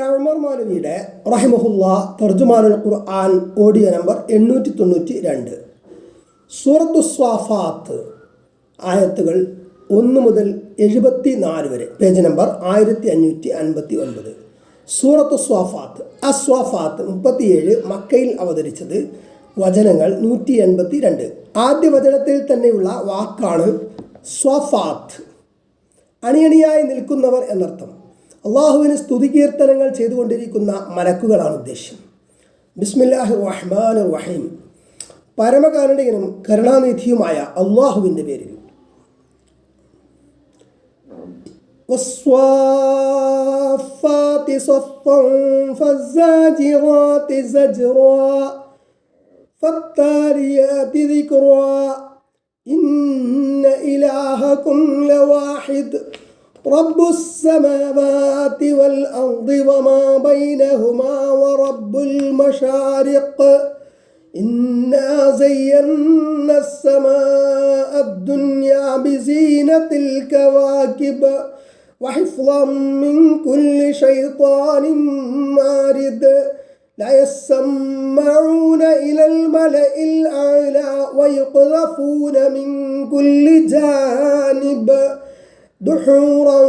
ഉമർ മൗലവിയുടെ റഹിമഹുല്ലാ തർജുമാനുൽ ഖുർആൻ audio number 892. സൂറത്തു സ്വാഫാത്ത് ആയത്തുകൾ 1 മുതൽ 74 വരെ, പേജ് നമ്പർ 1559. സൂറത്തു സ്വാഫാത്ത് അസ്വാഫാത്ത് 37, മക്കയിൽ അവതരിച്ചത്. വചനങ്ങൾ 182. ആദ്യ വചനത്തിൽ തന്നെയുള്ള വാക്കാണ് സ്വാഫാത്ത്, അണിയണിയായി നിൽക്കുന്നവർ എന്നർത്ഥം. അള്ളാഹുവിന് സ്തുതികീർത്തനങ്ങൾ ചെയ്തുകൊണ്ടിരിക്കുന്ന മലക്കുകളാണ് ഉദ്ദേശ്യം. ബിസ്മില്ലാഹിർ റഹ്മാനിർ റഹീം. പരമകാരുണികനും കരുണാനിധിയുമായ അള്ളാഹുവിൻ്റെ പേരിൽ. വസ്വാഫാതി സഫ്ഫൻ ഫസ്സാജിറാതി സജ്റാ ഫത്താരിയാതി ദിക്റാ ഇന്ന ഇലാഹകും ലവാഹിദ് رب السماوات والأرض وما بينهما ورب المشارق إنا زينا السماء الدنيا بزينة الكواكب وحفظا من كل شيطان مارد لا يسمعون إلى الملأ الأعلى ويقذفون من كل جانب دحورا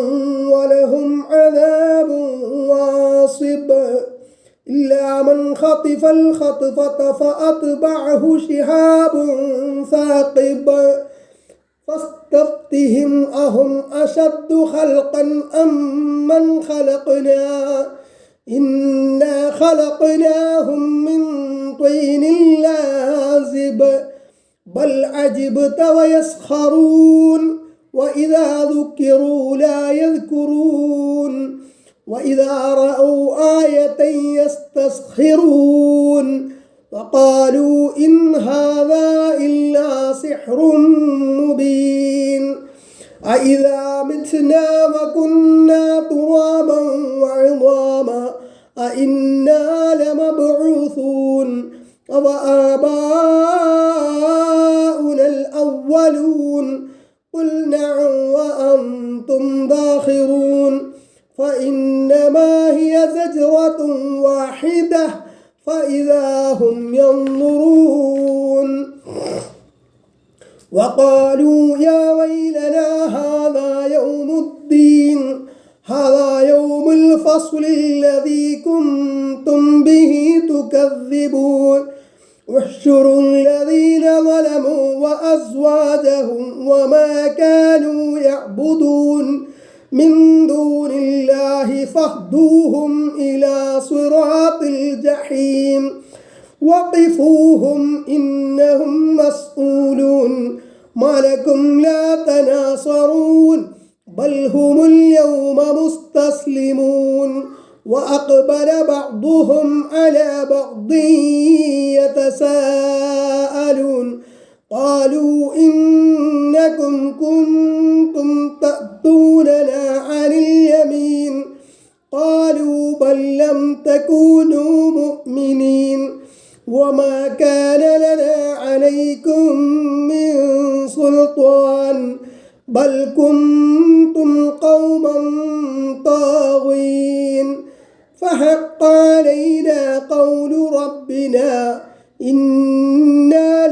ولهم عذاب واصب إلا من خطف الخطفة فأتبعه شهاب ثاقب فاستفتهم أهم أشد خلقا أم من خلقنا إنا خلقناهم من طين لازب بل عجبت ويسخرون وإذا ذكروا لا يذكرون وإذا رأوا آية يستسخرون وقالوا إن هذا إلا سحر مبين أإذا متنا وكنا ترابا وعظاما أإنا لمبعوثون وآباؤنا الأولون قل نعم وأنتم داخرون فإنما هي زجرة واحدة فإذا هم ينظرون وقالوا يا ويلنا هذا يوم الدين هذا يوم الفصل الذي كنتم به تكذبون واحشروا الذين ظلموا وأزواجهم وما كانوا يعبدون من دون الله فاهدوهم إلى صراط الجحيم وقفوهم إنهم مسؤولون ما لكم لا تناصرون بل هم اليوم مستسلمون وأقبل بعضهم على بعض يتساءلون قالوا إنكم كنتم تأتوننا عن اليمين قالوا بل لم تكونوا مؤمنين وما كان لنا عليكم من سلطان بل كنتم قوما طاغين فحق علينا قول ربنا إنا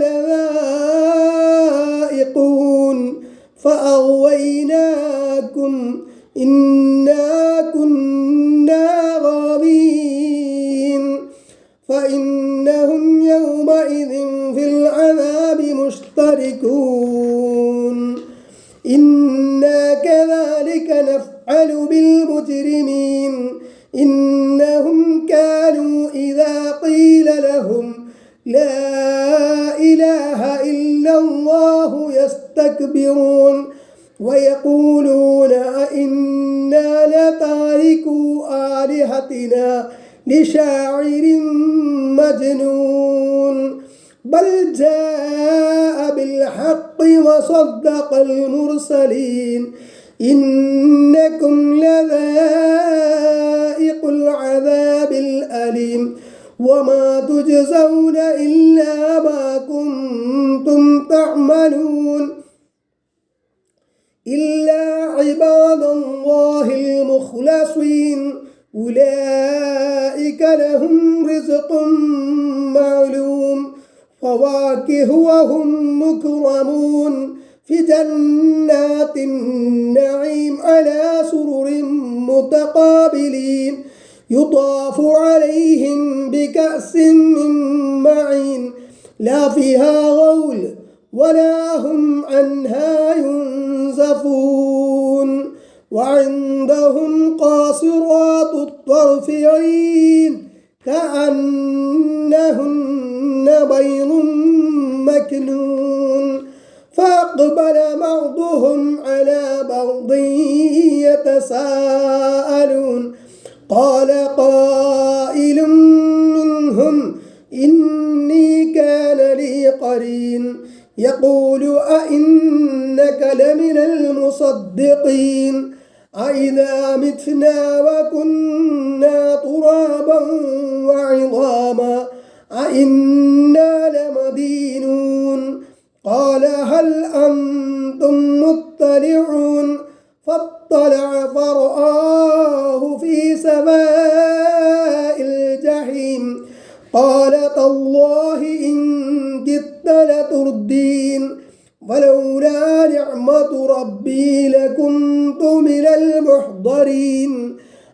لذائقون فأغويناكم إنا كنا غاوين فإنهم يومئذ في العذاب مشتركون إنا كذلك نفعل بالمجرمين إنهم كانوا إذا قيل لهم لا إله إلا الله يستكبرون ويقولون أئنا لتاركو آلهتنا لشاعر مجنون بل جاء بالحق وصدق المرسلين إنكم لذائق العذاب الأليم وما تجزون إلا ما كنتم تعملون إلا عباد الله المخلصين أولئك لهم رزق معلوم فواكه وهم مكرمون في جنات النعيم على سرر متقابلين يطاف عليهم بكأس من معين لا فيها غول ولا هم عنها ينزفون وعندهم قاصرات الطرف عين كأنهن بيض مكنون فأقبل بعضهم على بعض يتساءلون قال قائل منهم إني كان لي قرين يقول أئنك لمن المصدقين أإذا متنا وكنا ترابا وعظاما أإنا لمدينون قال هل أنتم مطلعون فاطلع فرآه في سواء الجحيم قال تالله إن كدت لتردين ولولا نعمة ربي لكنت من المحضرين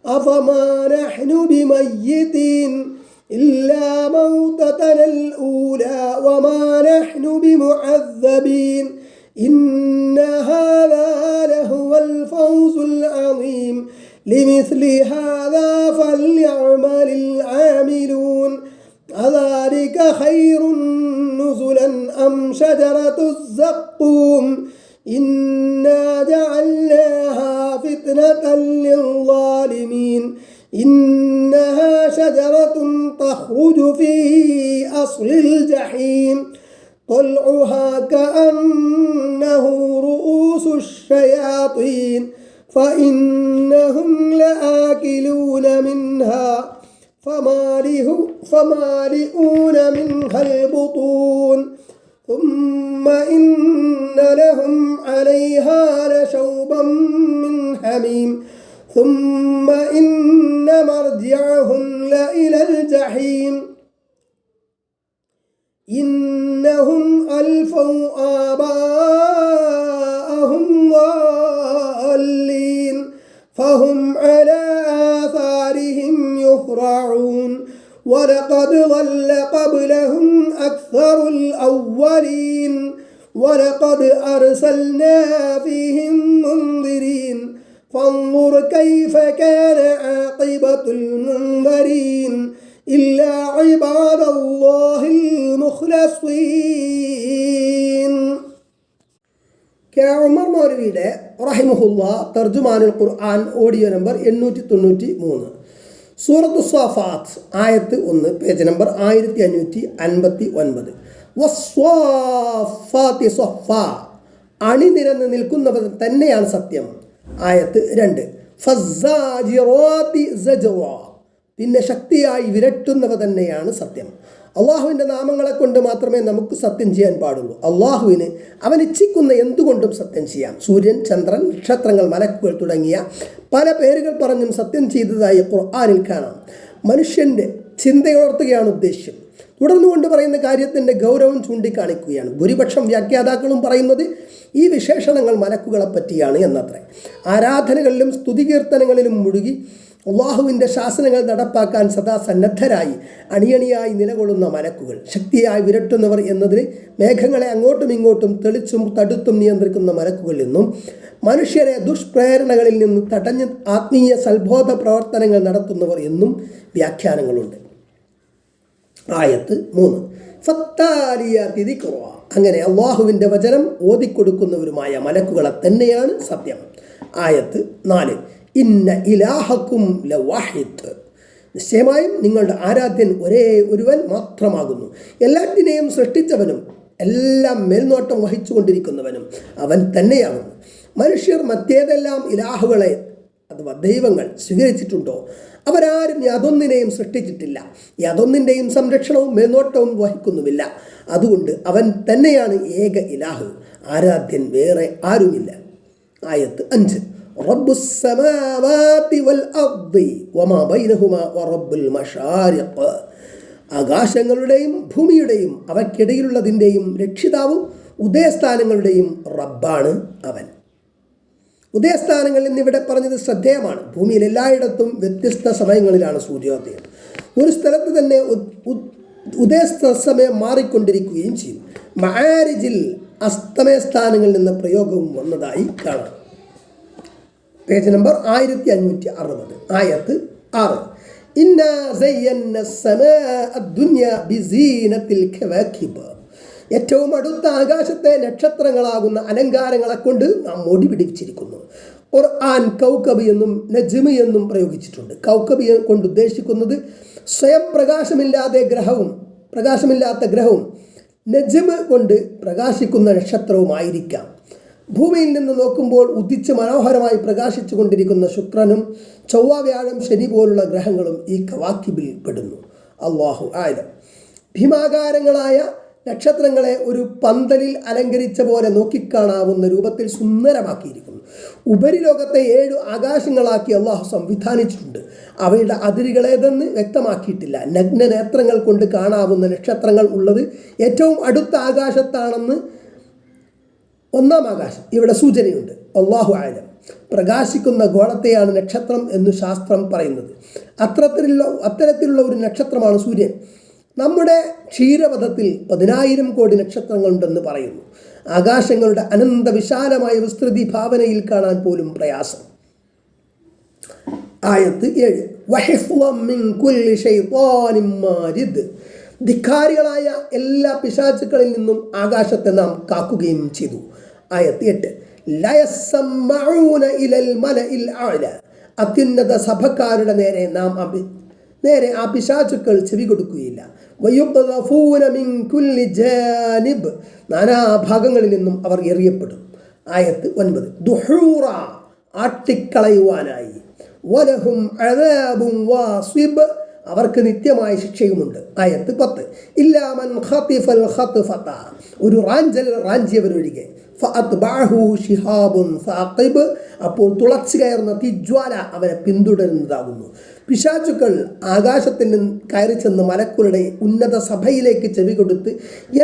أفما نحن بميتين إلا موتتنا الأولى وما نحن بمعذبين إن هذا لهو الفوز العظيم لمثل هذا فليعمل العاملون أذلك خير نزلا أم شجرة الزقوم إنا جعلناها فتنة للظالمين إنها شجرة تخرج في أصل الجحيم طلعها كأنه رؤوس الشياطين فإنهم لآكلون منها فمالئون منها البطون ثم إن لهم عليها لشوبا من حميم ثم إن مرجعهم لإلى الجحيم إنهم ألفوا آباءهم ضالين فهم على آثارهم يهرعون ولقد ضل قبلهم أكثر الأولين ولقد أرسلنا فيهم منذرين فانظر كيف كان عاقبة المنذرين إلا عباد الله المخلصين. ഉമർ മൗലവിയുടെ റഹിമഹുല്ല തർജുമാനുൽ ഖുർആൻ ഓഡിയോ നമ്പർ 893 സൂറത്തു സ്വാഫാത്ത് ആയത്ത് 1 പേജ് നമ്പർ 1559 വസ്വാഫാത്തി സ്വഫ അണിനിരന്ന് നിൽക്കുന്നവർ തന്നെയാണ് സത്യം. ആയത്ത് 2 ഫസ്സാജിറാത്തി സജ്റ പിന്നെ ശക്തിയായി വിരട്ടുന്നവ തന്നെയാണ് സത്യം. അള്ളാഹുവിൻ്റെ നാമങ്ങളെ കൊണ്ട് മാത്രമേ നമുക്ക് സത്യം ചെയ്യാൻ പാടുള്ളൂ. അള്ളാഹുവിന് അവൻ ഇച്ഛിക്കുന്ന എന്തുകൊണ്ടും സത്യം ചെയ്യാം. സൂര്യൻ, ചന്ദ്രൻ, നക്ഷത്രങ്ങൾ, മലക്കുകൾ തുടങ്ങിയ പല പേരുകൾ പറഞ്ഞും സത്യം ചെയ്തതായി ഖുർആനിൽ കാണാം. മനുഷ്യൻ്റെ ചിന്തയുണർത്തുകയാണ് ഉദ്ദേശ്യം. തുടർന്നുകൊണ്ട് പറയുന്ന കാര്യത്തിൻ്റെ ഗൗരവം ചൂണ്ടിക്കാണിക്കുകയാണ്. ഭൂരിപക്ഷം വ്യാഖ്യാതാക്കളും പറയുന്നത് ഈ വിശേഷണങ്ങൾ മലക്കുകളെ പറ്റിയാണ് എന്നത്രേ. ആരാധനകളിലും സ്തുതികീർത്തനങ്ങളിലും മുഴുകി അള്ളാഹുവിൻ്റെ ശാസനങ്ങൾ നടപ്പാക്കാൻ സദാ സന്നദ്ധരായി അണിയണിയായി നിലകൊള്ളുന്ന മലക്കുകൾ, ശക്തിയായി വിരട്ടുന്നവർ എന്നതിന് മേഘങ്ങളെ അങ്ങോട്ടും ഇങ്ങോട്ടും തെളിച്ചും തടുത്തും നിയന്ത്രിക്കുന്ന മലക്കുകളിൽ നിന്നും മനുഷ്യരെ ദുഷ്പ്രേരണകളിൽ നിന്ന് തടഞ്ഞ് ആത്മീയ സൽബോധ പ്രവർത്തനങ്ങൾ നടത്തുന്നവർ എന്നും വ്യാഖ്യാനങ്ങളുണ്ട്. ആയത്ത് 3 ഫത്താലിയാതി ദിക്റ അങ്ങനെ അള്ളാഹുവിൻ്റെ വചനം ഓതിക്കൊടുക്കുന്നവരുമായ മലക്കുകളെ തന്നെയാണ് സത്യം. ആയത്ത് 4 ഇന്ന ഇലാഹക്കും ലവാഹിദ് നിശ്ചയമായും നിങ്ങളുടെ ആരാധ്യൻ ഒരേ ഒരുവൻ മാത്രമാകുന്നു. എല്ലാറ്റിനെയും സൃഷ്ടിച്ചവനും എല്ലാം മേൽനോട്ടം വഹിച്ചുകൊണ്ടിരിക്കുന്നവനും അവൻ തന്നെയാകുന്നു. മനുഷ്യർ മറ്റേതെല്ലാം ഇലാഹുകളെ അഥവാ ദൈവങ്ങൾ സ്വീകരിച്ചിട്ടുണ്ടോ അവരാരും യാതൊന്നിനെയും സൃഷ്ടിച്ചിട്ടില്ല. യാതൊന്നിൻ്റെയും സംരക്ഷണവും മേൽനോട്ടവും വഹിക്കുന്നുമില്ല. അതുകൊണ്ട് അവൻ തന്നെയാണ് ഏക ഇലാഹു, ആരാധ്യൻ വേറെ ആരുമില്ല. ആയത്ത് 5 റബ്ബുസ് സമാവാതി വൽ അർദി വമാ ബൈനഹുമാ വറബ്ബുൽ മശാരിഖ്. ആകാശങ്ങളുടെയും ഭൂമിയുടെയും അവയ്ക്കിടയിലുള്ളതിൻ്റെയും രക്ഷിതാവും ഉദയസ്ഥാനങ്ങളുടെയും റബ്ബാണ് അവൻ. ഉദയസ്ഥാനങ്ങൾ എന്നിവിടെ പറഞ്ഞത് ശ്രദ്ധേയമാണ്. ഭൂമിയിൽ എല്ലായിടത്തും വ്യത്യസ്ത സമയങ്ങളിലാണ് സൂര്യോദയം. ഒരു സ്ഥലത്ത് തന്നെ ഉദയസമയം മാറിക്കൊണ്ടിരിക്കുകയും ചെയ്യും. മആരിജിൽ അസ്തമയ സ്ഥാനങ്ങളിൽ നിന്ന് പ്രയോഗവും വന്നതായി കാണാം. പേജ് നമ്പർ 1560, ആയത്ത് 6. ഇന്നാ സയ്യന്ന സമാഅ ദുനിയ ബിസീനത്തിൽ കവാകിബ്. ഏറ്റവും അടുത്ത ആകാശത്തെ നക്ഷത്രങ്ങളാകുന്ന അലങ്കാരങ്ങളെ കൊണ്ട് നാം മോടി പിടിപ്പിച്ചിരിക്കുന്നു. ഖുർആൻ കൗക്കബ് എന്നും നജ്മ് എന്നും പ്രയോഗിച്ചിട്ടുണ്ട്. കൗക്കബ് കൊണ്ട് ഉദ്ദേശിക്കുന്നത് സ്വയം പ്രകാശമില്ലാത്ത ഗ്രഹവും നജ്മ് കൊണ്ട് പ്രകാശിക്കുന്ന നക്ഷത്രവുമായിരിക്കാം. ഭൂമിയിൽ നിന്ന് നോക്കുമ്പോൾ ഉദിച്ച് മനോഹരമായി പ്രകാശിച്ചു കൊണ്ടിരിക്കുന്ന ശുക്രനും ചൊവ്വ, വ്യാഴം, ശനി പോലുള്ള ഗ്രഹങ്ങളും ഈ കവാക്കിബിൽ പെടുന്നു. അല്ലാഹു ആലം. ഭീമാകാരങ്ങളായ നക്ഷത്രങ്ങളെ ഒരു പന്തലിൽ അലങ്കരിച്ച പോലെ നോക്കിക്കാണാവുന്ന രൂപത്തിൽ സുന്ദരമാക്കിയിരിക്കുന്നു. ഉപരിലോകത്തെ 7 ആകാശങ്ങളാക്കി അള്ളാഹു സംവിധാനിച്ചിട്ടുണ്ട്. അവയുടെ അതിരുകളേതെന്ന് വ്യക്തമാക്കിയിട്ടില്ല. നഗ്ന നേത്രങ്ങൾ കൊണ്ട് കാണാവുന്ന നക്ഷത്രങ്ങൾ ഉള്ളത് ഏറ്റവും അടുത്ത ആകാശത്താണെന്ന് 1-ാം ആകാശം ഇവിടെ സൂചനയുണ്ട്. അല്ലാഹു ആലം. പ്രകാശിക്കുന്ന ഗോളത്തെയാണ് നക്ഷത്രം എന്ന് ശാസ്ത്രം പറയുന്നത്. അത്തരത്തിലുള്ള ഒരു നക്ഷത്രമാണ് സൂര്യൻ. നമ്മുടെ ക്ഷീരപഥത്തിൽ 10,000 കോടി നക്ഷത്രങ്ങളുണ്ടെന്ന് പറയുന്നു. ആകാശങ്ങളുടെ അനന്തവിശാലമായ വിസ്തൃതി ഭാവനയിൽ കാണാൻ പോലും പ്രയാസം. ആയത്ത് 7. വഹിഫ്ളൻ മിൻ കുല്ലി ശൈത്വാനിൻ മാരിദ്. ധിക്കാരികളായ എല്ലാ പിശാചുക്കളിൽ നിന്നും ആകാശത്തെ നാം കാക്കുകയും ചെയ്തു. ആയത്ത് 8. ലയസ്സമഊന ഇലൽ മലഇൽ അഅല. അത്യുന്നത സഭക്കാരുടെ നേരെ ആ പിശാചുക്കൾ ചെവി കൊടുക്കുകയില്ല. വയുഖ്ദഫൂന മിൻ കുല്ലി ജാനിബ്. നാനാഭാഗങ്ങളിൽ നിന്നും അവർ എറിയപ്പെടും. ആയത്ത് 9. ദുഹൂറ. ആട്ടിക്കളയുവാനായി. വലഹും അദാബുൻ വാസിബ്. അവർക്ക് നിത്യമായ ശിക്ഷയുമുണ്ട്. ആയത്ത് 10. ഇല്ലാമൻ ഖതിഫൽ ഖത്ഫത. ഒരു റാഞ്ചിയവരൊഴികെ. ഫഅത്ബഅഹു ശിഹാബുൻ സാഖിബ്. അപ്പോൾ തുളച്ചു കയറുന്ന തീജ്വാല അവനെ പിന്തുടരുന്നതാകുന്നു. പിശാചുക്കൾ ആകാശത്തിൽ നിന്ന് കയറി ചെന്ന് മലക്കുകളുടെ ഉന്നത സഭയിലേക്ക് ചെവി കൊടുത്ത്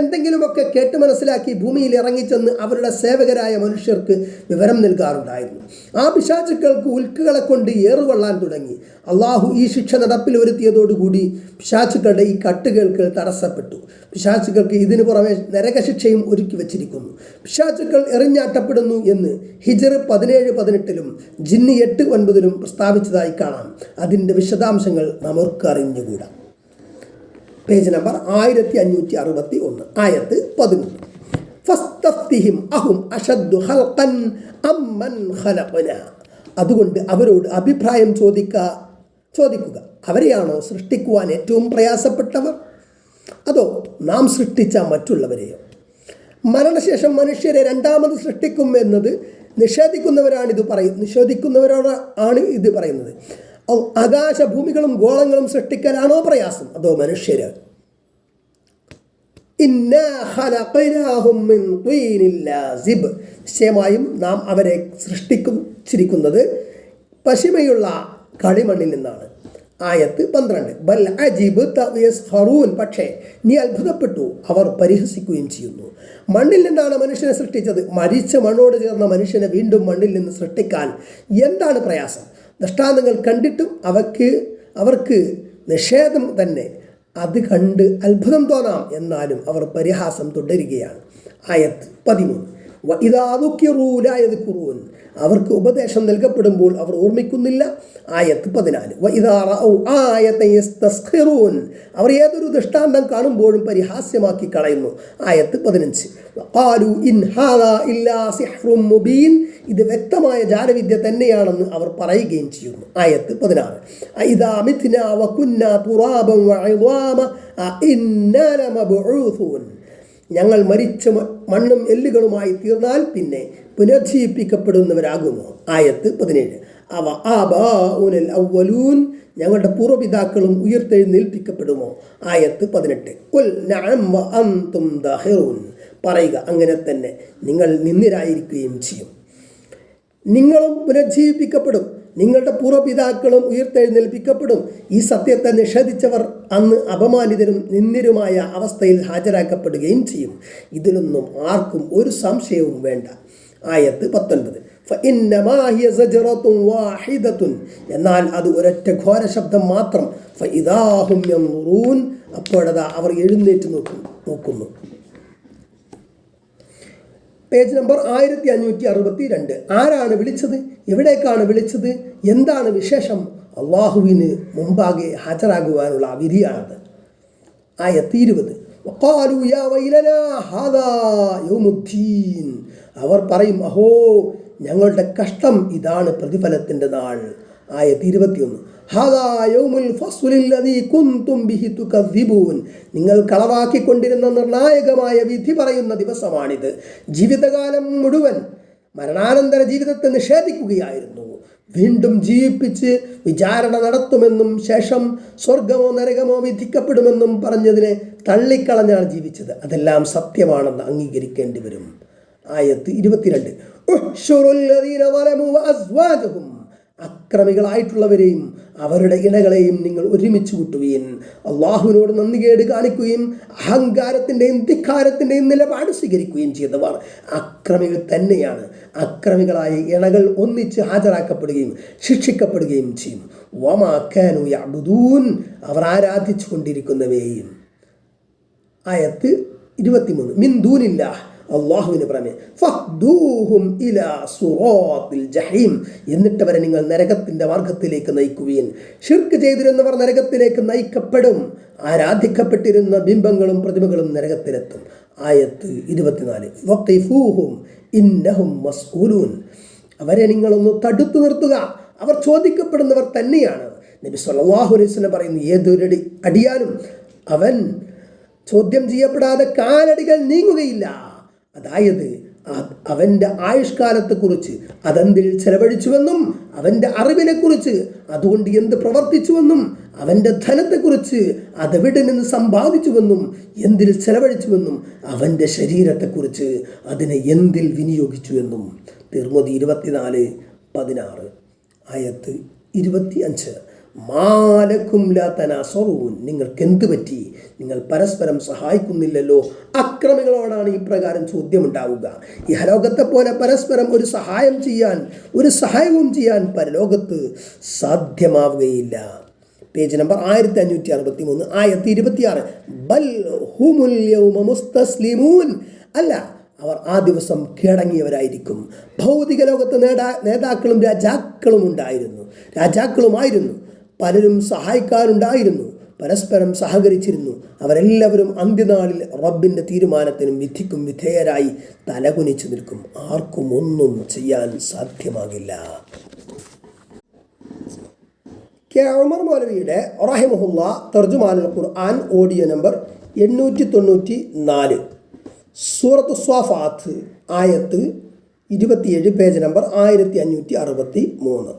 എന്തെങ്കിലുമൊക്കെ കേട്ട് മനസ്സിലാക്കി ഭൂമിയിൽ ഇറങ്ങിച്ചെന്ന് അവരുടെ സേവകരായ മനുഷ്യർക്ക് വിവരം നൽകാറുണ്ടായിരുന്നു. ആ പിശാചുക്കൾക്ക് ഉൽക്കുകളെ കൊണ്ട് ഏറുകൊള്ളാൻ തുടങ്ങി. അള്ളാഹു ഈ ശിക്ഷ നടപ്പിൽ വരുത്തിയതോടുകൂടി പിശാചുക്കളുടെ ഈ കട്ടുകൾക്ക് തടസ്സപ്പെട്ടു. പിശാചുക്കൾക്ക് ഇതിനു പുറമെ നരകശിക്ഷയും ഒരുക്കി വച്ചിരിക്കുന്നു. പിശാചുക്കൾ എറിഞ്ഞാട്ടപ്പെടുന്നു എന്ന് ഹിജ്ർ 17-18 ജിന്ന് 8-9 പ്രസ്താവിച്ചതായി കാണാം. അതിൻ്റെ വിശദാംശങ്ങൾ നമുക്ക് അറിഞ്ഞുകൂടാ. പേജ് നമ്പർ 1561, ആയത്ത് 13. ഫസ്തഫ്തിഹിം അഹും അശദ്ദു ഖൽഖൻ അമ്മൻ ഖലഖനാ. അതുകൊണ്ട് അവരോട് അഭിപ്രായം ചോദിക്കുക, അവരെയാണോ സൃഷ്ടിക്കുവാൻ ഏറ്റവും പ്രയാസപ്പെട്ടവർ, അതോ നാം സൃഷ്ടിച്ച മറ്റുള്ളവരെയോ? മരണശേഷം മനുഷ്യരെ രണ്ടാമത് സൃഷ്ടിക്കും എന്നത് നിഷേധിക്കുന്നവരോടാണ് ഇത് പറയുന്നത്. ആകാശഭൂമികളും ഗോളങ്ങളും സൃഷ്ടിക്കലാണോ പ്രയാസം, അതോ മനുഷ്യര്? നിശ്ചയമായും നാം അവരെ സൃഷ്ടിച്ചിരിക്കുന്നത് പശിമയുള്ള കളിമണ്ണിൽ നിന്നാണ്. ആയത്ത് 12. ബൽ അജിബ്ത യസ്ഖറൂൻ. പക്ഷേ നീ അത്ഭുതപ്പെട്ടു, അവർ പരിഹസിക്കുകയും ചെയ്യുന്നു. മണ്ണിൽ നിന്നാണ് മനുഷ്യനെ സൃഷ്ടിച്ചത്. മരിച്ച മണ്ണോട് ചേർന്ന മനുഷ്യനെ വീണ്ടും മണ്ണിൽ നിന്ന് സൃഷ്ടിക്കാൻ എന്താണ് പ്രയാസം? ദൃഷ്ടാന്തങ്ങൾ കണ്ടിട്ടും അവർക്ക് നിഷേധം തന്നെ. അത് കണ്ട് അത്ഭുതം തോന്നാം, എന്നാലും അവർ പരിഹാസം തുടരുകയാണ്. ആയത്ത് 13. അവർക്ക് ഉപദേശം നൽകപ്പെടുമ്പോൾ അവർ ഓർമ്മിക്കുന്നില്ല. ആയത്ത് 14. അവർ ഏതൊരു ദൃഷ്ടാന്തം കാണുമ്പോഴും പരിഹാസ്യമാക്കി കളയുന്നു. ആയത്ത് 15. ഇത് വ്യക്തമായ ജാലവിദ്യ തന്നെയാണെന്ന് അവർ പറയുകയും ചെയ്യുന്നു. ആയത്ത് 16. ഞങ്ങൾ മരിച്ച മണ്ണും എല്ലുകളുമായി തീർന്നാൽ പിന്നെ പുനർജീവിപ്പിക്കപ്പെടുന്നവരാകുമോ? ആയത്ത് 17. ഞങ്ങളുടെ പൂർവ്വപിതാക്കളും ഉയർത്തെഴുന്നേൽപ്പിക്കപ്പെടുമോ? ആയത്ത് 18. പറയുക, അങ്ങനെ തന്നെ നിങ്ങൾ നിന്ദ്യരായിരിക്കുകയും ചെയ്യും. നിങ്ങളും പുനരുജ്ജീവിപ്പിക്കപ്പെടും, നിങ്ങളുടെ പൂർവ്വപിതാക്കളും ഉയർത്തെഴുന്നേൽപ്പിക്കപ്പെടും. ഈ സത്യത്തെ നിഷേധിച്ചവർ അന്ന് അപമാനിതരും നിന്ദ്യരുമായ അവസ്ഥയിൽ ഹാജരാക്കപ്പെടുകയും ചെയ്യും. ഇതിലൊന്നും ആർക്കും ഒരു സംശയവും വേണ്ട. ആയത്ത് 19. فإنما هي زجرة واحدة എന്നാൽ അത് ഒരൊറ്റ ഘോര ശബ്ദം മാത്രം. فإذا هم ينظرون അപ്പോഴതാ അവർ എഴുന്നേറ്റ് നോക്കുന്നു. Page number 1562. ആരാണ് വിളിച്ചത്? എവിടേക്കാണ് വിളിച്ചത്? എന്താണ് വിശേഷം? അള്ളാഹുവിന് മുമ്പാകെ ഹാജരാകുവാനുള്ള വിധിയാണത്. ആയത്ത് 20. وقالوا يا ويلنا هذا يوم الدين അവർ പറയും, അഹോ ഞങ്ങളുടെ കഷ്ടം, ഇതാണ് പ്രതിഫലത്തിൻ്റെ നാൾ. ആയത്ത് 21. ഹാദാ യൗമുൽ ഫസ്ലിൽ ലദീ കുൻതും ബിഹി തുകദ്ദിബൂൻ നിങ്ങൾ കളവാക്കിക്കൊണ്ടിരുന്ന നിർണായകമായ വിധി പറയുന്ന ദിവസമാണിത്. ജീവിതകാലം മുഴുവൻ മരണാനന്തര ജീവിതത്തെ നിഷേധിക്കുകയായിരുന്നു. വീണ്ടും ജീവിപ്പിച്ച് വിചാരണ നടത്തുമെന്നും ശേഷം സ്വർഗമോ നരകമോ വിധിക്കപ്പെടുമെന്നും പറഞ്ഞതിനെ തള്ളിക്കളഞ്ഞാണ് ജീവിച്ചത്. അതെല്ലാം സത്യമാണെന്ന് അംഗീകരിക്കേണ്ടി വരും. ആയത്ത് 22. അക്രമികളായിട്ടുള്ളവരെയും അവരുടെ ഇണകളെയും നിങ്ങൾ ഒരുമിച്ച് കൂട്ടുകയും അള്ളാഹുവിനോട് നന്ദികേട് കാണിക്കുകയും അഹങ്കാരത്തിൻ്റെയും ധിക്കാരത്തിൻ്റെയും നിലപാട് സ്വീകരിക്കുകയും ചെയ്തവർ അക്രമികൾ തന്നെയാണ്. അക്രമികളായ ഇണകൾ ഒന്നിച്ച് ഹാജരാക്കപ്പെടുകയും ശിക്ഷിക്കപ്പെടുകയും ചെയ്യും. വമാ കാനൂ യഅ്ബുദൂൻ അവർ ആരാധിച്ചു കൊണ്ടിരിക്കുന്നവയെയും. ആയത്ത് 23. മിൻ ദൂനില്ലാഹ് അള്ളാഹുവിന് പുറമെ ഫഹ്ദൂഹും ഇലാ സുറാത്തിൽ ജഹീം എന്നിട്ടവരെ നിങ്ങൾ നരകത്തിൻ്റെ മാർഗത്തിലേക്ക് നയിക്കുകയും ഷിർക്ക് ചെയ്തിരുന്നവർ നരകത്തിലേക്ക് നയിക്കപ്പെടും. ആരാധിക്കപ്പെട്ടിരുന്ന ബിംബങ്ങളും പ്രതിമകളും നരകത്തിലെത്തും. ആയത്ത് 24. വഖിഫൂഹും ഇന്നഹും മസ്ഊലൂൻ അവരെ നിങ്ങളൊന്ന് തടുത്തു നിർത്തുക, അവർ ചോദിക്കപ്പെടുന്നവർ തന്നെയാണ്. നബി സല്ലല്ലാഹു അലൈഹി വസല്ലം പറയുന്നു, ഏതൊരു അടിയാനും അവൻ ചോദ്യം ചെയ്യപ്പെടാതെ കാലടികൾ നീങ്ങുകയില്ല. അതായത് അവൻ്റെ ആയുഷ്കാലത്തെക്കുറിച്ച്, അതെന്തിൽ ചെലവഴിച്ചുവെന്നും അവൻ്റെ അറിവിനെക്കുറിച്ച്, അതുകൊണ്ട് എന്ത് പ്രവർത്തിച്ചുവെന്നും അവൻ്റെ ധനത്തെക്കുറിച്ച്, അതെവിടെ നിന്ന് സമ്പാദിച്ചുവെന്നും എന്തിൽ ചെലവഴിച്ചുവെന്നും അവൻ്റെ ശരീരത്തെക്കുറിച്ച്, അതിനെ എന്തിൽ വിനിയോഗിച്ചുവെന്നും. തിർമുദി 24:16. ആയത്ത് 25. മാലക്കും ലാ തനാസറൂൻ നിങ്ങൾക്ക് എന്ത് പറ്റി? നിങ്ങൾ പരസ്പരം സഹായിക്കുന്നില്ലല്ലോ. അക്രമികളോടാണ് ഈ പ്രകാരം ചോദ്യമുണ്ടാവുക. ഇഹലോകത്തെ പോലെ പരസ്പരം ഒരു സഹായം ചെയ്യാൻ, ഒരു സഹായവും ചെയ്യാൻ പരലോകത്ത് സാധ്യമാവുകയില്ല. Page number 1563. ആയത്ത് 26. ബൽ ഹുമുൽ യൗമ മുസ്തസ്ലിമൂൻ അല്ല, അവർ ആ ദിവസം കീഴടങ്ങിയവരായിരിക്കും. ഭൗതിക ലോകത്ത് നേതാക്കളും രാജാക്കളുമായിരുന്നു. പലരും സഹായിക്കാനുണ്ടായിരുന്നു, പരസ്പരം സഹകരിച്ചിരുന്നു. അവരെല്ലാവരും അന്ത്യനാളിൽ റബ്ബിൻ്റെ തീരുമാനത്തിനും വിധിക്കും വിധേയരായി തലകുനിച്ചു നിൽക്കും. ആർക്കും ഒന്നും ചെയ്യാൻ സാധ്യമാകില്ല. കെ ഉമർ മൗലവിയുടെ റഹിമഹുല്ലാ തർജുമാനുൽ ഖുർആൻ ഓഡിയോ നമ്പർ 894. സൂറത്ത് സ്വാഫാത്ത് ആയത്ത് 27, പേജ് നമ്പർ 1563.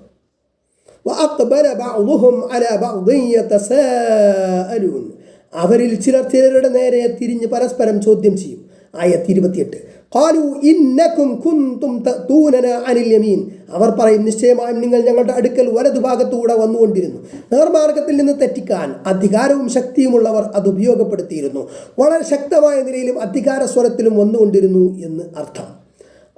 وأقبل بعضهم على بعض يتساءلون അവരിൽ ചിലരുടെ നേരെ തിരിഞ്ഞ് പരസ്പരം ചോദ്യം ചെയ്യും. ആയത്ത് 28. قالوا إنكم كنتم تأتوننا عن اليمين അവർ പറയും, നിശ്ചയമായും നിങ്ങൾ ഞങ്ങളുടെ അടുക്കൽ വലതുഭാഗത്തൂടെ വന്നുകൊണ്ടിരുന്നു. നേർമാർഗത്തിൽ നിന്ന് തെറ്റിക്കാൻ അധികാരവും ശക്തിയുമുള്ളവർ അത് ഉപയോഗപ്പെടുത്തിയിരുന്നു. വളരെ ശക്തമായ നിലയിലും അധികാര സ്വരത്തിലും വന്നുകൊണ്ടിരുന്നു എന്ന് അർത്ഥം.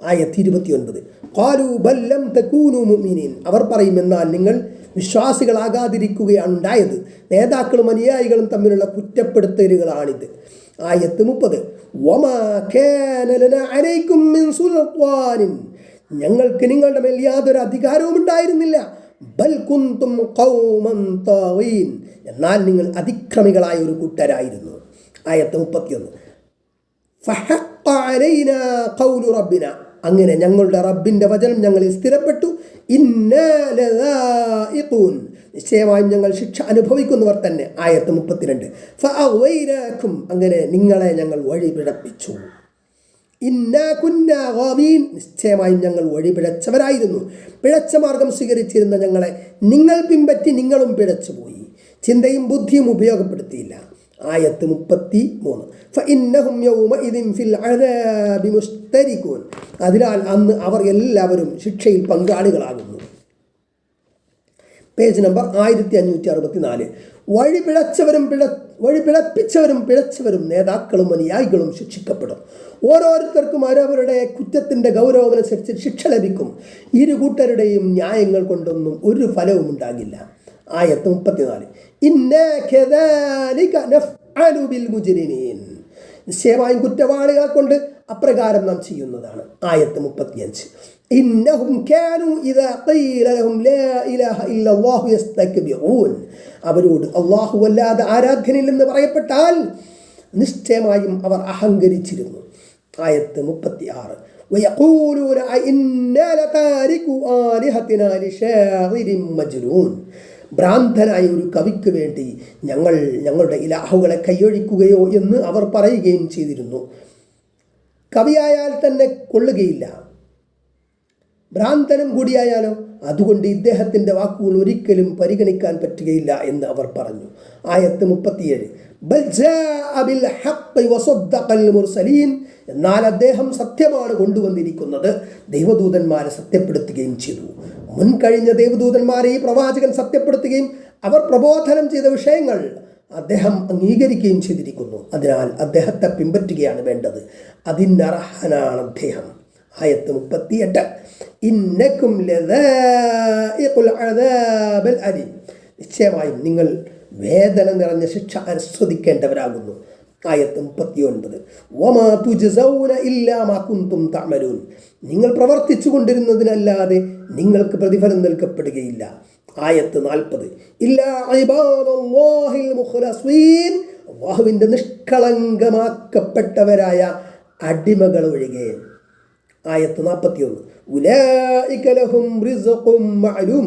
ആയത്ത് 29. ഖാലൂ ബൽ ലം തകൂനൂ മുഅ്മിനീൻ അവർ പറയും, എന്നാൽ നിങ്ങൾ വിശ്വാസികളാകാതിരിക്കുകയാണ് ഉണ്ടായത്. നേതാക്കളും അനുയായികളും തമ്മിലുള്ള കുറ്റപ്പെടുത്തലുകളാണിത്. ആയത്ത് 30. വമാ കാന ലനാ അലൈക്കും മിൻ സുൽത്താനിൻ ഞങ്ങൾക്ക് നിങ്ങളുടെ മേൽ യാതൊരു അധികാരവും ഉണ്ടായിരുന്നില്ല. ബൽ കുന്തും ഖൗമൻ താഗീൻ എന്നാൽ നിങ്ങൾ അതിക്രമികളായ ഒരു കൂട്ടരായിരുന്നു. ആയത്ത് 31. ഫഹഖ അലൈനാ ഖൗലു റബ്ബിനാ അങ്ങനെ ഞങ്ങളുടെ റബ്ബിൻ്റെ വചനം ഞങ്ങളിൽ സ്ഥിരപ്പെട്ടു. ഇന്നാ ലദായിഖൂൻ നിശ്ചയമായും ഞങ്ങൾ ശിക്ഷ അനുഭവിക്കുന്നവർ തന്നെ. ആയത്ത് 32. ഫഅഗ്വൈനാകും അങ്ങനെ നിങ്ങളെ ഞങ്ങൾ വഴിപിഴപ്പിച്ചു. ഇന്നാ കുന്നാ ഗാവീൻ നിശ്ചയമായും ഞങ്ങൾ വഴിപിഴച്ചവരായിരുന്നു. പിഴച്ച മാർഗം സ്വീകരിച്ചിരുന്ന ഞങ്ങളെ നിങ്ങൾ പിൻപറ്റി നിങ്ങളും പിഴച്ചുപോയി. ചിന്തയും ബുദ്ധിയും ഉപയോഗപ്പെടുത്തിയില്ല. ആയത്ത് 33. ഫഇന്നഹും യൗമഇദിൻ ഫിൽ അദാബി മുസ്തരികൂൻ. അതിനാൽ അന്ന് അവർ എല്ലാവരും ശിക്ഷയിൽ പങ്കാളികളാകുന്നു. Page number 1564. വഴിപിഴപ്പിച്ചവരും പിഴച്ചവരും നേതാക്കളും അനുയായികളും ശിക്ഷിക്കപ്പെടും. ഓരോരുത്തർക്കും അവരവരുടെ കുറ്റത്തിൻ്റെ ഗൗരവമനുസരിച്ച് ശിക്ഷ ലഭിക്കും. ഇരു കൂട്ടരുടെയും ന്യായങ്ങൾ കൊണ്ടൊന്നും ഒരു ഫലവും ഉണ്ടാകില്ല. ആയത്ത് 34. ഇന്നാ കദാലിക നഫ്അലു ബിൽ മുജ്രിമീൻ. നിശ്ചയമായും കുറ്റവാളികളെ കൊണ്ട് അപ്രകാരം നാം ചെയ്യുന്നതാണ്. ആയത്ത് 35. ഇന്നഹും കാനൂ ഇദാ ഖീല ലഹും ലാ ഇലാഹ ഇല്ലല്ലാഹു യസ്തക്ബിറൂൻ. അവരോട് അല്ലാഹു അല്ലാതെ ആരാധ്യനില്ലെന്ന് പറയപ്പെട്ടാൽ നിശ്ചയമായും അവർ അഹങ്കരിച്ചിരുന്നു. ആയത്ത് 36. വയഖൂലൂന ഇന്നാ ലതാരികു ആലിഹതിനാ ലിശാഇരിൻ മജ്നൂൻ. ഭ്രാന്തനായ ഒരു കവിക്ക് വേണ്ടി ഞങ്ങൾ ഞങ്ങളുടെ ഇലാഹുകളെ കൈയൊഴിക്കുകയോ എന്ന് അവർ പറയുകയും ചെയ്തിരുന്നു. കവിയായാൽ തന്നെ കൊള്ളുകയില്ല, ഭ്രാന്തനും കൂടിയായാലോ? അതുകൊണ്ട് ഇദ്ദേഹത്തിൻ്റെ വാക്കുകൾ ഒരിക്കലും പരിഗണിക്കാൻ പറ്റുകയില്ല എന്ന് അവർ പറഞ്ഞു. ആയത്ത് 37. ബൽ ജാഅ ബിൽ ഹഖ് വസദ്ദഖൽ മുർസലീൻ. എന്നാൽ അദ്ദേഹം സത്യമാണ് കൊണ്ടുവന്നിരിക്കുന്നത്, ദൈവദൂതന്മാരെ സത്യപ്പെടുത്തുകയും ചെയ്തു. മുൻകഴിഞ്ഞ ദേവദൂതന്മാരെ ഈ പ്രവാചകൻ സത്യപ്പെടുത്തുകയും അവർ പ്രബോധനം ചെയ്ത വിഷയങ്ങൾ അദ്ദേഹം അംഗീകരിക്കുകയും ചെയ്തിരിക്കുന്നു. അതിനാൽ അദ്ദേഹത്തെ പിൻപറ്റുകയാണ് വേണ്ടത്. അതിനർഹനാണ് അദ്ദേഹം. ആയത്ത് 38. ഇന്നക്കും ലദാഇഖുൽ അദാബിൽ അലീം. നിശ്ചയമായും നിങ്ങൾ വേദന നിറഞ്ഞ ശിക്ഷ ആസ്വദിക്കേണ്ടവരാകുന്നു. ആയത്ത് 39. വമാ തുജ്സൗന ഇല്ലാ മാ കുൻതും തഅമലൂൻ. നിങ്ങൾ പ്രവർത്തിച്ചു കൊണ്ടിരുന്നതിനല്ലാതെ നിങ്ങൾക്ക് പ്രതിഫലം നൽകപ്പെടുകയില്ല. ആയത്ത് 40. ഇല്ലാ ഇബാദല്ലാഹിൽ മുഖ്ലസീൻ. അല്ലാഹുവിൻ്റെ നിഷ്കളങ്കമാക്കപ്പെട്ടവരായ അടിമകൾ ഒഴികെ. ആയത്ത് 41. ഉലൈക ലഹും റിസ്ഖും മഅലൂം.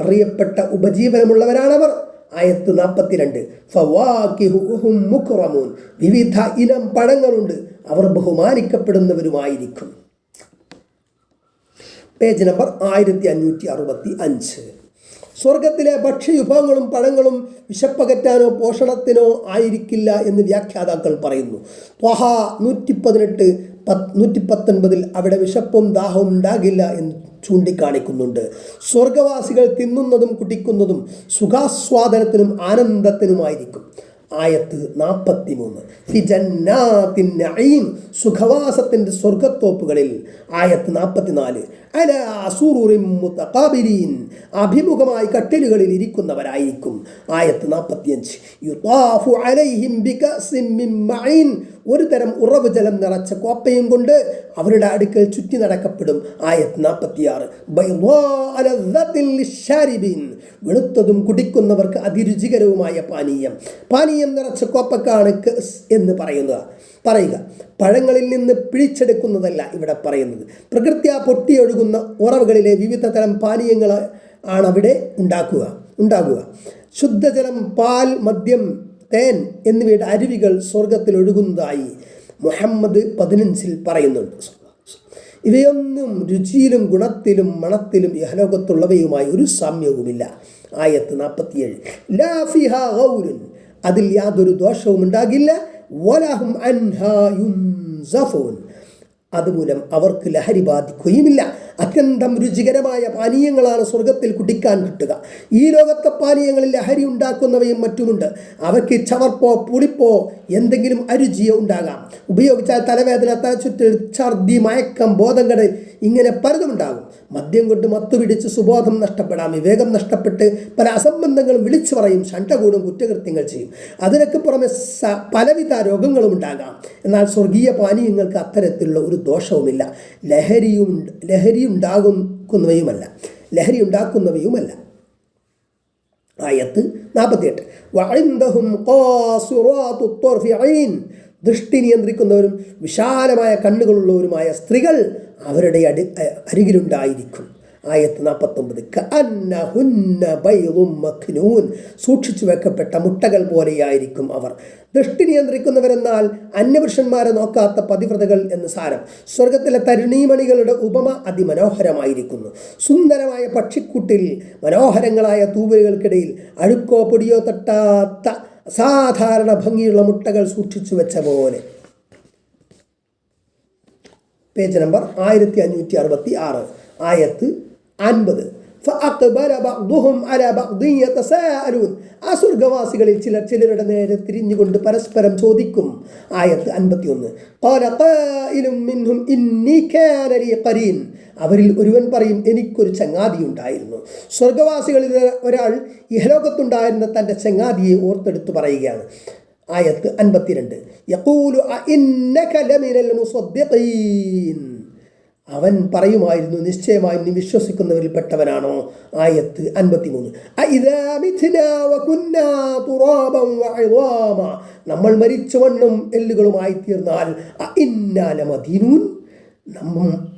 അറിയപ്പെട്ട ഉപജീവനമുള്ളവരാണവർ. ആയത്ത് 42. ഫവാകിഹുഹും മുക്റമൂൻ. വിവിധ ഇനം പഴങ്ങളുണ്ട്, അവർ ബഹുമാനിക്കപ്പെടുന്നവരുമായിരിക്കും. Page number 1565. സ്വർഗത്തിലെ ഭക്ഷ്യവിഭവങ്ങളും പഴങ്ങളും വിശപ്പകറ്റാനോ പോഷണത്തിനോ ആയിരിക്കില്ല എന്ന് വ്യാഖ്യാതാക്കൾ പറയുന്നു. ത്വഹ 119 അവിടെ വിശപ്പും ദാഹവും ഉണ്ടാകില്ല എന്ന് ചൂണ്ടിക്കാണിക്കുന്നുണ്ട്. സ്വർഗവാസികൾ തിന്നുന്നതും കുടിക്കുന്നതും സുഖാസ്വാദനത്തിനും ആനന്ദത്തിനുമായിരിക്കും. ആയത്ത് 43. ഫി ജന്നാത്തിൻ നഈം. സുഖവാസത്തിൻ്റെ സ്വർഗത്തോപ്പുകളിൽ. ആയത്ത് 44. അലാ സുറുറിൻ മുതഖാബിലീൻ. അഭിമുഖമായി കട്ടിലുകളിൽ ഇരിക്കുന്നവരായിരിക്കും. ആയത്ത് 45. യുതാഫു അലൈഹിം ബികഅസിൻ മിൻ മഈൻ. ഒരു തരം ഉറവ് ജലം നിറച്ച കോപ്പയും കൊണ്ട് അവരുടെ അടുക്കൽ ചുറ്റി നടക്കപ്പെടും. ആയത്ത് 46. ബൈളാഅ ലദ്ദത്തിൻ ലിശ്ശാരിബീൻ. വെളുത്തതും കുടിക്കുന്നവർക്ക് അതിരുചികരവുമായ പാനീയം നിറച്ച കോപ്പക്കാണ് കഅസ് എന്ന് പറയുക. പഴങ്ങളിൽ നിന്ന് പിഴിച്ചെടുക്കുന്നതല്ല ഇവിടെ പറയുന്നത്. പ്രകൃത്യാ പൊട്ടിയൊഴുകുന്ന ഉറവുകളിലെ വിവിധ തരം പാനീയങ്ങൾ ആണ് അവിടെ ഉണ്ടാകുക. ശുദ്ധജലം, പാൽ, മദ്യം, തേൻ എന്നിവയുടെ അരുവികൾ സ്വർഗത്തിൽ ഒഴുകുന്നതായി മുഹമ്മദ് 15 പറയുന്നുണ്ട്. ഇവയൊന്നും രുചിയിലും ഗുണത്തിലും മണത്തിലും ഇഹലോകത്തുള്ളവയുമായി ഒരു സാമ്യവുമില്ല. ആയത്ത് 47. ലാ ഫിഹാ ഗൗലുൻ. അതിൽ യാതൊരു ദോഷവും ഉണ്ടാകില്ല. വലഹും അൻഹാ യുൻസഫൂൻ. അതുമൂലം അവർക്ക് ലഹരി ബാധിക്കുകയുമില്ല. അത്യന്തം രുചികരമായ പാനീയങ്ങളാണ് സ്വർഗത്തിൽ കുടിക്കാൻ കിട്ടുക. ഈ ലോകത്തെ പാനീയങ്ങളിൽ ലഹരി ഉണ്ടാക്കുന്നവയും മറ്റുമുണ്ട്. അവയ്ക്ക് ചവർപ്പോ പുളിപ്പോ എന്തെങ്കിലും അരുചിയോ ഉണ്ടാകാം. ഉപയോഗിച്ചാൽ തലവേദന, തലചുറ്റൽ, ഛർദി, മയക്കം, ബോധംകെടൽ ഇങ്ങനെ പലതുമുണ്ടാകും. മദ്യം കൊണ്ട് മത്തുപിടിച്ച് സുബോധം നഷ്ടപ്പെടാം. വിവേകം നഷ്ടപ്പെട്ട് പല അസംബന്ധങ്ങളും വിളിച്ചു പറയും, ശണ്ട കൂടും, കുറ്റകൃത്യങ്ങൾ ചെയ്യും. അതിനൊക്കെ പുറമെ പലവിധ രോഗങ്ങളും ഉണ്ടാകാം. എന്നാൽ സ്വർഗീയ പാനീയങ്ങൾക്ക് അത്തരത്തിലുള്ള ഒരു ദോഷവുമില്ല. ലഹരി ഉണ്ടാക്കുന്നവയുമല്ല. ആയത്ത് 48. വഇൻദഹും ഖാസിറാത്തുത് ത്വർഫി ഐൻ. ദൃഷ്ടി നിയന്ത്രിക്കുന്നവരും വിശാലമായ കണ്ണുകളുള്ളവരുമായ സ്ത്രീകൾ അവരുടെ അരികിലുണ്ടായിരിക്കും. ആയത്ത് 49. കഅന്നഹുന്ന ബൈളും മക്നൂൻ. സൂക്ഷിച്ചു വെക്കപ്പെട്ട മുട്ടകൾ പോലെയായിരിക്കും അവർ. ദൃഷ്ടി നിയന്ത്രിക്കുന്നവരെന്നാൽ അന്യപുരുഷന്മാരെ നോക്കാത്ത പതിവ്രതകൾ എന്ന് സാരം. സ്വർഗത്തിലെ തരുണീമണികളുടെ ഉപമ അതിമനോഹരമായിരിക്കുന്നു. സുന്ദരമായ പക്ഷിക്കൂട്ടിൽ മനോഹരങ്ങളായ തൂവലുകൾക്കിടയിൽ അഴുക്കോ പൊടിയോ തട്ടാത്ത സാധാരണ ഭംഗിയുള്ള മുട്ടകൾ സൂക്ഷിച്ചു വെച്ച പോലെ. പേജ് നമ്പർ 1566, ആയത്ത് 50. فأقبل بعضهم على بعض يتساءلون. ആ സ്വർഗവാസികളിൽ ചിലർ ചിലരുടെ നേരെ തിരിഞ്ഞുകൊണ്ട് പരസ്പരം ചോദിക്കും. ആയത്ത് 51. قال قائل منهم إني كان لي قرين. അവരിൽ ഒരുവൻ പറയും, എനിക്കൊരു ചങ്ങാതി ഉണ്ടായിരുന്നു. സ്വർഗവാസികളിൽ ഒരാൾ ഇഹലോകത്തുണ്ടായിരുന്ന തൻ്റെ ചങ്ങാതിയെ ഓർത്തെടുത്ത് പറയുകയാണ്. ആയത്ത് 52. യഖൂലു അഇന്നക ലമിനൽ മുസദ്ദിഖീൻ. അവൻ പറയുമായിരുന്നു, നിശ്ചയമായും നീ വിശ്വസിക്കുന്നവരിൽപ്പെട്ടവനാണോ? ആയത്ത് 53. അഇദാ മിത്നാ വകുന്നാ തുറാബൻ വഇദാമ. നമ്മൾ മരിച്ചവണ്ണും എല്ലുകളുമായി തീർന്നാൽ അഇന്നാ ലമദീനൂൻ.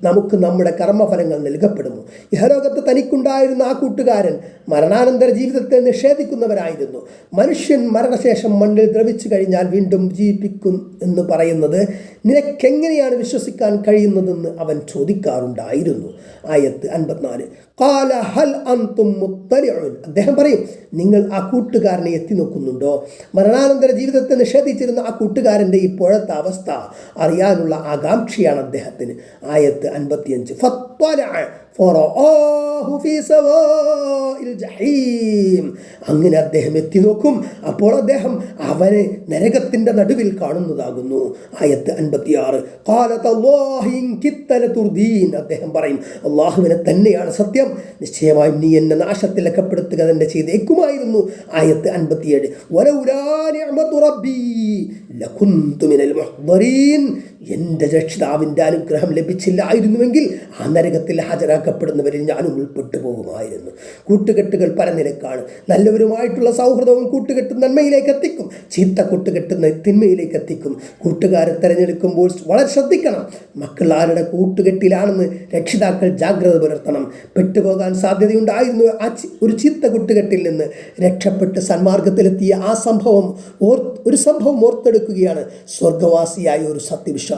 നമുക്ക് നമ്മുടെ കർമ്മഫലങ്ങൾ നൽകപ്പെടുന്നു. ഇഹലോകത്ത് തനിക്കുണ്ടായിരുന്ന ആ കൂട്ടുകാരൻ മരണാനന്തര ജീവിതത്തെ നിഷേധിക്കുന്നവരായിരുന്നു. മനുഷ്യൻ മരണശേഷം മണ്ണിൽ ദ്രവിച്ചു കഴിഞ്ഞാൽ വീണ്ടും ജീവിപ്പിക്കും എന്ന് പറയുന്നത് നിനക്കെങ്ങനെയാണ് വിശ്വസിക്കാൻ കഴിയുന്നതെന്ന് അവൻ ചോദിക്കാറുണ്ടായിരുന്നു. ആയത്ത് 54. ഖാല ഹൽ അൻതും മുത്തലിഊൻ. അദ്ദേഹം പറയും, നിങ്ങൾ ആ കൂട്ടുകാരനെ എത്തി നോക്കുന്നുണ്ടോ? മരണാനന്തര ജീവിതത്തെ നിഷേധിച്ചിരുന്ന ആ കൂട്ടുകാരൻ്റെ ഇപ്പോഴത്തെ അവസ്ഥ അറിയാനുള്ള ആകാംക്ഷയാണ് അദ്ദേഹത്തിന്. ആയത്ത് 55. ഫത്തലഅ ഫറആഹു ഫീ സവാഇൽ ജഹീം. അങ്ങനെ അദ്ദേഹം എത്തി നോക്കും, അപ്പോൾ അദ്ദേഹം അവനെ നരകത്തിൻ്റെ നടുവിൽ കാണുന്നതാകുന്നു. ആയത്ത് 56. ഖാലത അല്ലാഹി ഇൻ കിത്ത ലതുർദീൻ. അദ്ദേഹം പറയും, അല്ലാഹുവിനെ തന്നെയാണ് സത്യം, നിശ്ചയമായും നീ എന്നെ നാശത്തിൽ അകപ്പെടുത്തുക തന്നെ ചെയ്തേക്കുമായിരുന്നു. ആയത്ത് 57. വലൗലാ നിഅമതു റബ്ബി ലകുന്തു മിനൽ മുഹ്ദരീൻ. എൻ്റെ രക്ഷിതാവിൻ്റെ അനുഗ്രഹം ലഭിച്ചില്ലായിരുന്നുവെങ്കിൽ ആ നരകത്തിൽ ഹാജരാക്കപ്പെടുന്നവരിൽ ഞാനും ഉൾപ്പെട്ടു പോകുമായിരുന്നു. കൂട്ടുകെട്ടുകൾ പല നിലക്കാണ്. നല്ലവരുമായിട്ടുള്ള സൗഹൃദവും കൂട്ടുകെട്ട് നന്മയിലേക്ക് എത്തിക്കും, ചീത്ത കൂട്ടുകെട്ടുന്ന തിന്മയിലേക്ക് എത്തിക്കും. കൂട്ടുകാരെ തിരഞ്ഞെടുക്കുമ്പോൾ വളരെ ശ്രദ്ധിക്കണം. മക്കൾ ആരുടെ കൂട്ടുകെട്ടിലാണെന്ന് രക്ഷിതാക്കൾ ജാഗ്രത പുലർത്തണം. പെട്ടുപോകാൻ സാധ്യതയുണ്ടായിരുന്നു ഒരു ചീത്ത കൂട്ടുകെട്ടിൽ നിന്ന് രക്ഷപ്പെട്ട് സന്മാർഗത്തിലെത്തിയ ആ ഒരു സംഭവം ഓർത്തെടുക്കുകയാണ് സ്വർഗവാസിയായ ഒരു സത്യവിശ്വാസി.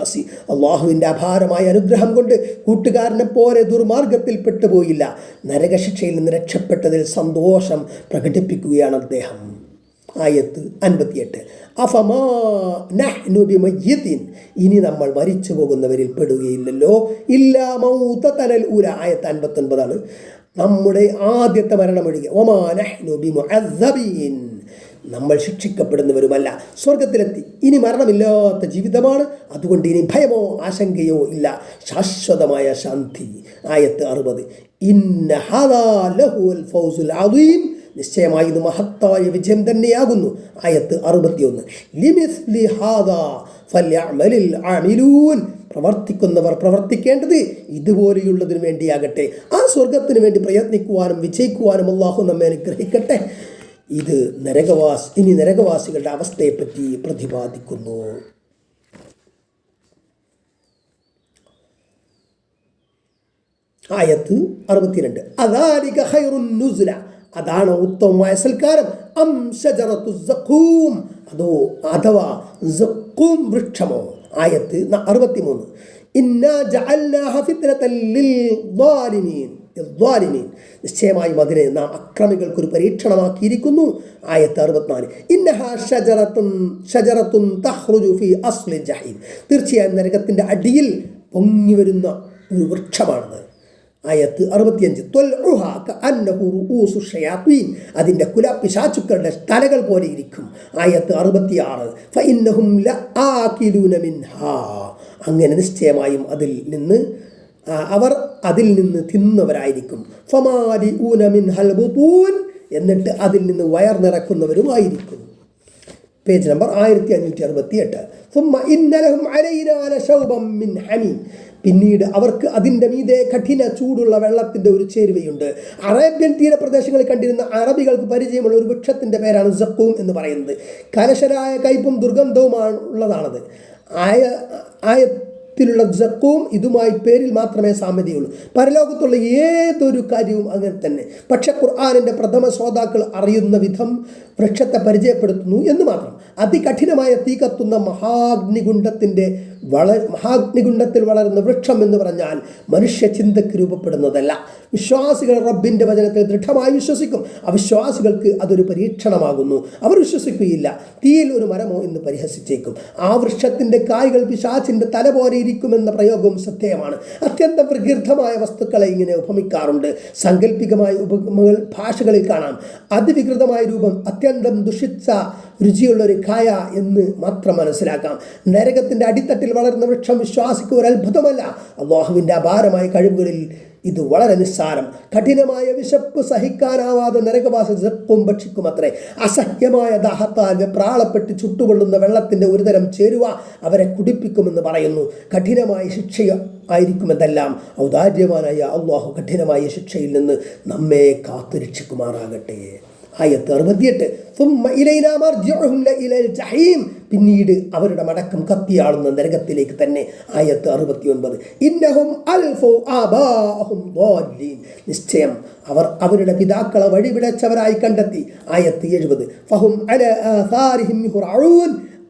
അള്ളാഹുവിൻ്റെ അപാരമായ അനുഗ്രഹം കൊണ്ട് കൂട്ടുകാരനെ പോലെ ദുർമാർഗത്തിൽ പെട്ടുപോയില്ല. നരകശിക്ഷയിൽ നിന്ന് രക്ഷപ്പെട്ടതിൽ സന്തോഷം പ്രകടിപ്പിക്കുകയാണ് അദ്ദേഹം. ആയത്ത് 58. അഫമാ നഹ്നു ബിമയ്യിത്തിൻ. ഇനി നമ്മൾ മരിച്ചു പോകുന്നവരിൽ പെടുകയില്ലല്ലോ. ഇല്ലാ മൗതതനൽ ഊല. ആയത്ത് 59 നമ്മുടെ ആദ്യത്തെ മരണമൊഴികെ. വമാ നഹ്നു ബിമുഅദ്ദബീൻ. നമ്മൾ ശിക്ഷിക്കപ്പെടുന്നവരുമല്ല. സ്വർഗത്തിലെത്തി, ഇനി മരണമില്ലാത്ത ജീവിതമാണ്. അതുകൊണ്ട് ഇനി ഭയമോ ആശങ്കയോ ഇല്ല, ശാശ്വതമായ ശാന്തി. ആയത്ത് 60. ഇന്ന ഹാദാ ലഹുൽ ഫൗസുൽ അദീം. നിശ്ചയമായി ഇത് മഹത്തായ വിജയം തന്നെയാകുന്നു. ആയത്ത് 61. ലിമിസ്ലി ഹാദാ ഫല്യഅമലിൽ ആമിലൂൻ. പ്രവർത്തിക്കുന്നവർ പ്രവർത്തിക്കേണ്ടത് ഇതുപോലെയുള്ളതിനു വേണ്ടിയാകട്ടെ. ആ സ്വർഗത്തിനു വേണ്ടി പ്രയത്നിക്കുവാനും വിജയിക്കുവാനും അല്ലാഹു നമ്മെ അനുഗ്രഹിക്കട്ടെ. ഇത് നരകവാസികളുടെ അവസ്ഥയെപ്പറ്റി പ്രതിപാദിക്കുന്നു. ആയത്ത് 62. അദാലിക ഖൈറുൻ നുസ്ല. അതാണ് ഉത്തമമായ സൽക്കാരം. അം ശജറത്തു സഖൂം. അഥവാ സഖൂം വൃക്ഷമോ. ആയത്ത് 63. ഇന്നാ ജഅൽനാഹ ഫിത്നതൻ ലിൽദാലിമീൻ. നിശ്ചയമായും അതിനെ നാം അക്രമികൾക്കൊരു പരീക്ഷണമാക്കിയിരിക്കുന്നു. ആയത്ത് 64. ഇന്നഹാ ഷജറത്തുൻ തഖ്റുജു ഫീ അസ്ലി ജഹീം. തീർച്ചയായും നരകത്തിൻ്റെ അടിയിൽ പൊങ്ങി വരുന്ന ഒരു വൃക്ഷമാണത്. ആയത്ത് 65. ത്വൽഉഹാ കഅന്നഹു റൂഉസു ഷയാത്തീൻ. അതിൻ്റെ കുല പിശാചുക്കളുടെ തലകൾ പോലെ ഇരിക്കും. ആയത്ത് 66. ഫഇന്നഹും ലആകിലൂന മിൻഹാ. അങ്ങനെ നിശ്ചയമായും അവർ അതിൽ നിന്ന് തിന്നുന്നവരായിരിക്കും. ഫമാലിഊന മിൻഹൽ ബുതൂൻ. എന്നിട്ട് അതിൽ നിന്ന് വയർ നിറക്കുന്നവരുമായിരിക്കും. Page number 1568. ثم إن لهم علينا لشوبا من حميم. പിന്നീട് അവർക്ക് അതിൻ്റെ മീതെ കഠിന ചൂടുള്ള വെള്ളത്തിൻ്റെ ഒരു ചേരുവയുണ്ട്. അറേബ്യൻ തീരപ്രദേശങ്ങളിൽ കണ്ടിരുന്ന അറബികൾക്ക് പരിചയമുള്ള ഒരു വൃക്ഷത്തിൻ്റെ പേരാണ് സഖൂം എന്ന് പറയുന്നത്. കലശരായ കയ്പും ദുർഗന്ധവുമാണ് ഉള്ളതാണത്. ആയത്തിലുള്ള സഖൂം ഇതുമായി പേരിൽ മാത്രമേ സാമ്യതയുള്ളൂ. പരലോകത്തുള്ള ഏതൊരു കാര്യവും അങ്ങനെ തന്നെ. പക്ഷെ ഖുർആനിൻ്റെ പ്രഥമ ശ്രോതാക്കൾ അറിയുന്ന വിധം വൃക്ഷത്തെ പരിചയപ്പെടുത്തുന്നു എന്ന് മാത്രം. അതികഠിനമായ തീ കത്തുന്ന മഹാഗ്നികുണ്ഡത്തിൻ്റെ മഹാഗ്നികുണ്ഡത്തിൽ വളരുന്ന വൃക്ഷം എന്ന് പറഞ്ഞാൽ മനുഷ്യ ചിന്തയ്ക്ക് രൂപപ്പെടുന്നതല്ല. വിശ്വാസികൾ റബ്ബിൻ്റെ വചനത്തിൽ ദൃഢമായി വിശ്വസിക്കും. അവിശ്വാസികൾക്ക് അതൊരു പരീക്ഷണമാകുന്നു. അവർ വിശ്വസിക്കുകയില്ല. തീയിൽ ഒരു മരമോ എന്ന് പരിഹസിച്ചേക്കും. ആ വൃക്ഷത്തിൻ്റെ കായ്കൾ പിശാചിൻ്റെ തല പോലെ ഇരിക്കുമെന്ന പ്രയോഗവും സത്യമാണ്. അത്യന്തം പ്രകൃതമായ വസ്തുക്കളെ ഇങ്ങനെ ഉപമിക്കാറുണ്ട്. സാങ്കല്പികമായ ഉപമകൾ ഭാഷകളിൽ കാണാം. അതിവികൃതമായ രൂപം അത്യന്തം ദുഷിച്ച രുചിയുള്ളൊരു കായ എന്ന് മാത്രം മനസ്സിലാക്കാം. നരകത്തിൻ്റെ അടിത്തട്ടിൽ വളർന്ന വൃക്ഷം വിശ്വാസിക്ക് ഒരു അത്ഭുതമല്ല. അല്ലാഹുവിൻ്റെ അപാരമായ കഴിവുകളിൽ ഇത് വളരെ നിസ്സാരം. കഠിനമായ വിശപ്പ് സഹിക്കാനാവാതെ നരകവാസി സക്കും ഭക്ഷിക്കും അത്രേ. അസഹ്യമായ ദാഹത്താൽ വെപ്രാളപ്പെട്ട് ചുട്ടുകൊള്ളുന്ന വെള്ളത്തിൻ്റെ ഒരുതരം ചേരുവ അവരെ കുടിപ്പിക്കുമെന്ന് പറയുന്നു. കഠിനമായ ശിക്ഷ ആയിരിക്കുമെന്നെല്ലാം ഔദാര്യവാനായ അല്ലാഹു കഠിനമായ ശിക്ഷയിൽ നിന്ന് നമ്മെ കാത്തുരക്ഷിക്കുമാറാകട്ടെ. ആയത്ത് 68 പിന്നീട് അവരുടെ മടക്കം കത്തിയാളുന്ന നരകത്തിലേക്ക് തന്നെ. ആയത്ത് 69 നിശ്ചയം അവർ അവരുടെ പിതാക്കളെ വഴിപിടച്ചവരായി കണ്ടെത്തി. ആയത്ത് 70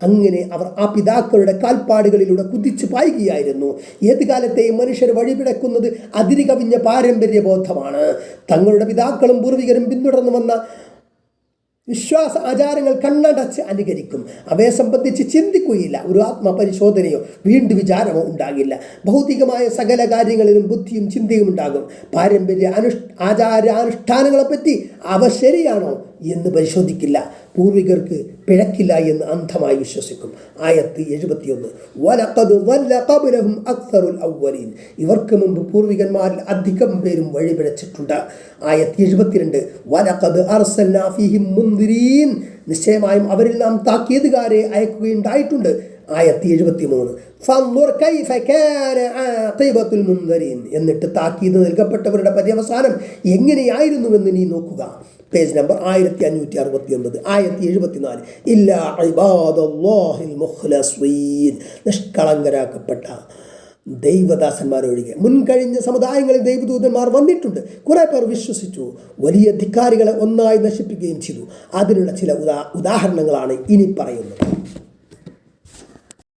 അങ്ങനെ അവർ ആ പിതാക്കളുടെ കാൽപ്പാടുകളിലൂടെ കുതിച്ചു പായുകയായിരുന്നു. ഏത് കാലത്തെയും മനുഷ്യർ വഴിപിടക്കുന്നത് അതിരുകവിഞ്ഞ പാരമ്പര്യ ബോധമാണ്. തങ്ങളുടെ പിതാക്കളും പൂർവികരും പിന്തുടർന്നു വന്ന വിശ്വാസ ആചാരങ്ങൾ കണ്ണടച്ച് അനുകരിക്കും. അവയെ സംബന്ധിച്ച് ചിന്തിക്കുകയില്ല. ഒരു ആത്മപരിശോധനയോ വീണ്ടും വിചാരമോ ഉണ്ടാകില്ല. ഭൗതികമായ സകല കാര്യങ്ങളിലും ബുദ്ധിയും ചിന്തയും ഉണ്ടാകും. പാരമ്പര്യ ആചാരാനുഷ്ഠാനങ്ങളെപ്പറ്റി അവ ശരിയാണോ എന്ന് പരിശോധിക്കില്ല. പൂർവികർക്ക് പിഴക്കില്ല എന്ന് അന്ധമായി വിശ്വസിക്കും. ആയത്ത് 71 ഇവർക്ക് മുമ്പ് പൂർവികന്മാരിൽ അധികം പേരും വഴിപിഴച്ചിട്ടുണ്ട്. ആയത്ത് 72 നിശ്ചയമായും അവരിൽ നാം താക്കീതുകാരെ അയക്കുകയുണ്ടായിട്ടുണ്ട്. ആയത്ത് 73 എന്നിട്ട് താക്കീത് നൽകപ്പെട്ടവരുടെ പര്യവസാനം എങ്ങനെയായിരുന്നുവെന്ന് നീ നോക്കുക. Page number 1569. ആയത്ത് 74 ഇല്ലാ ഇബാദല്ലാഹിൽ മുഖ്ലസീൻ നിഷ്കളങ്കരാക്കപ്പെട്ട ദൈവദാസന്മാരൊഴികെ. മുൻകഴിഞ്ഞ സമുദായങ്ങളിൽ ദൈവദൂതന്മാർ വന്നിട്ടുണ്ട്. കുറേ പേർ വിശ്വസിച്ചു. വലിയ ധിക്കാരികളെ ഒന്നായി നശിപ്പിക്കുകയും ചെയ്തു. അതിനുള്ള ചില ഉദാഹരണങ്ങളാണ് ഇനി പറയുന്നത്.